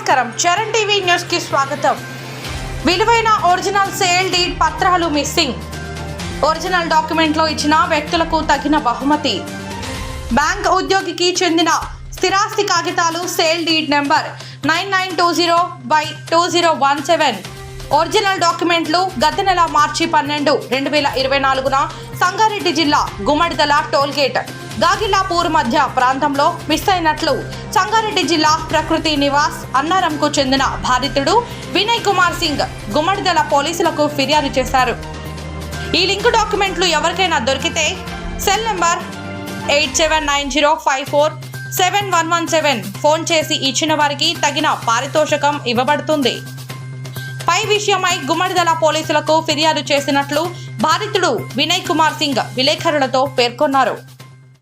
నమస్కారం, Charan TV news కి స్వాగతం. విలువైన ఒరిజినల్ సేల్ డీడ్ పత్రాలు మిస్సింగ్. ఒరిజినల్ డాక్యుమెంట్ లో ఇచ్చిన వ్యక్తులకు తగిన బహుమతి. బ్యాంక్ ఉద్యోగికి చెందిన స్థిరాస్తి కాగితాలు సేల్ డీడ్ నెంబర్ 9920/2017. ఒరిజినల్ డాక్యుమెంట్లు గత నెల మార్చి 12, 2024న సంగారెడ్డి జిల్లా గుమ్మడిదల టోల్గేట్ గాగిలాపూర్ మధ్య ప్రాంతంలో మిస్ అయినట్లు సంగారెడ్డి జిల్లా ప్రకృతి నివాస్ అన్నారంకు చెందిన బాధితుడు వినయ్ కుమార్ సింగ్ గుమ్మడిదల పోలీసులకు ఫిర్యాదు చేశారు. ఈ లింక్ డాక్యుమెంట్లు ఎవరికైనా దొరికితే సెల్ నెంబర్ 8790547117 ఫోన్ చేసి ఇచ్చిన వారికి తగిన పారితోషికం ఇవ్వబడుతుంది. పై విషయమై గుమ్మడిదల పోలీసులకు ఫిర్యాదు చేసినట్లు బాధితుడు వినయ్ కుమార్ సింగ్ విలేకరులతో పేర్కొన్నారు.